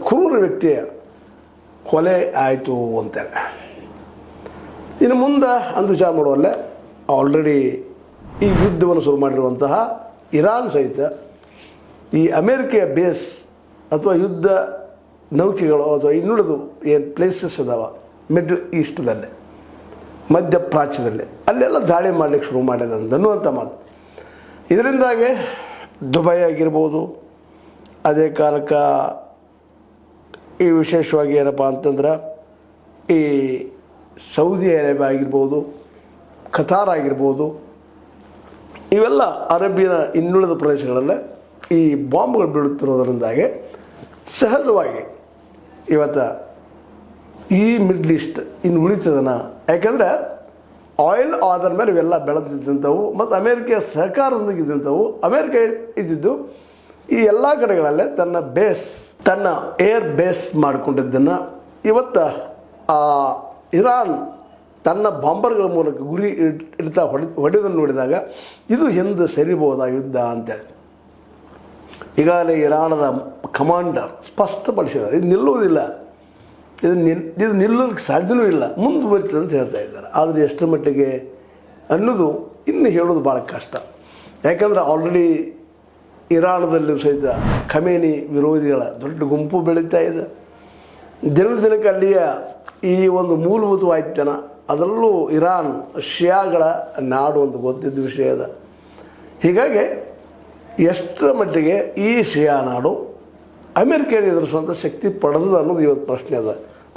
ಕ್ರೂರ ವ್ಯಕ್ತಿಯ ಕೊಲೆ ಆಯಿತು ಅಂತೇಳಿ. ಇನ್ನು ಮುಂದೆ ಅಂತ ವಿಚಾರ ಮಾಡುವಲ್ಲೇ ಆಲ್ರೆಡಿ ಈ ಯುದ್ಧವನ್ನು ಶುರು ಮಾಡಿರುವಂತಹ ಇರಾನ್ ಸಹಿತ ಈ ಅಮೇರಿಕೆಯ ಬೇಸ್ ಅಥವಾ ಯುದ್ಧ ನೌಕೆಗಳು ಅಥವಾ ಇನ್ನುಳಿದು ಏನು ಪ್ಲೇಸಸ್ ಅದಾವ ಮಿಡ್ಲ್ ಈಸ್ಟ್ದಲ್ಲೇ, ಮಧ್ಯಪ್ರಾಚ್ಯದಲ್ಲಿ ಅಲ್ಲೆಲ್ಲ ದಾಳಿ ಮಾಡಲಿಕ್ಕೆ ಶುರು ಮಾಡಿದೆ ಅನ್ನುವಂಥ ಮಾತು. ಇದರಿಂದಾಗಿ ದುಬೈ ಆಗಿರ್ಬೋದು, ಅದೇ ಕಾಲಕ್ಕೆ ಈ ವಿಶೇಷವಾಗಿ ಏನಪ್ಪ ಅಂತಂದ್ರೆ ಈ ಸೌದಿ ಅರೇಬಿಯಾ ಆಗಿರ್ಬೋದು, ಕತಾರ್ ಆಗಿರ್ಬೋದು, ಇವೆಲ್ಲ ಅರೇಬಿಯನ್ ಇನ್ನುಳಿದ ಪ್ರದೇಶಗಳಲ್ಲೇ ಈ ಬಾಂಬ್ಗಳು ಬೀಳುತ್ತಿರೋದರಿಂದಾಗಿ ಸಹಜವಾಗಿ ಇವತ್ತು ಈ ಮಿಡ್ಲ್ ಈಸ್ಟ್ ಇನ್ನು ಉಳಿತದನ. ಯಾಕಂದರೆ ಆಯಿಲ್ ಆಧಾರ ಮೇಲೆ ಇವೆಲ್ಲ ಬೆಳೆದಿದ್ದಂಥವು ಮತ್ತು ಅಮೇರಿಕೆಯ ಸಹಕಾರದೊಂದಿಗೆ ಇದ್ದಂಥವು. ಅಮೇರಿಕ ಇದ್ದಿದ್ದು ಈ ಎಲ್ಲ ಕಡೆಗಳಲ್ಲೇ ತನ್ನ ಏರ್ ಬೇಸ್ ಮಾಡಿಕೊಂಡಿದ್ದನ್ನು ಇವತ್ತು ಇರಾನ್ ತನ್ನ ಬಾಂಬರ್ಗಳ ಮೂಲಕ ಗುರಿ ಇಡ್ತಾ ಹೊಡೆಯೋದನ್ನು ನೋಡಿದಾಗ ಇದು ಹಿಂದೆ ಸರಿಬೋದ ಯುದ್ಧ ಅಂತೇಳಿ ಈಗಾಗಲೇ ಇರಾನದ ಕಮಾಂಡರ್ ಸ್ಪಷ್ಟಪಡಿಸಿದ್ದಾರೆ. ಇದು ನಿಲ್ಲುವುದಿಲ್ಲ, ಇದು ನಿಲ್ಲೋದಕ್ಕೆ ಸಾಧ್ಯವೂ ಇಲ್ಲ, ಮುಂದುವರಿತದೆ ಅಂತ ಹೇಳ್ತಾ ಇದ್ದಾರೆ. ಆದರೆ ಎಷ್ಟರ ಮಟ್ಟಿಗೆ ಅನ್ನೋದು ಇನ್ನು ಹೇಳೋದು ಭಾಳ ಕಷ್ಟ. ಯಾಕಂದರೆ ಆಲ್ರೆಡಿ ಇರಾನದಲ್ಲಿ ಸಹಿತ ಖಮೇನಿ ವಿರೋಧಿಗಳ ದೊಡ್ಡ ಗುಂಪು ಬೆಳೀತಾ ಇದೆ. ದಿನಕ್ಕೆ ಅಲ್ಲಿಯ ಈ ಒಂದು ಮೂಲಭೂತವಾಯ್ತನ, ಅದರಲ್ಲೂ ಇರಾನ್ ಶಿಯಾಗಳ ನಾಡು ಅಂತ ಗೊತ್ತಿದ್ದ ವಿಷಯ ಅದ. ಹೀಗಾಗಿ ಎಷ್ಟರ ಮಟ್ಟಿಗೆ ಈ ಶಿಯಾ ನಾಡು ಅಮೇರಿಕೆಯನ್ನು ಎದುರಿಸುವಂಥ ಶಕ್ತಿ ಪಡೆದದ ಅನ್ನೋದು ಇವತ್ತು ಪ್ರಶ್ನೆ ಅದ.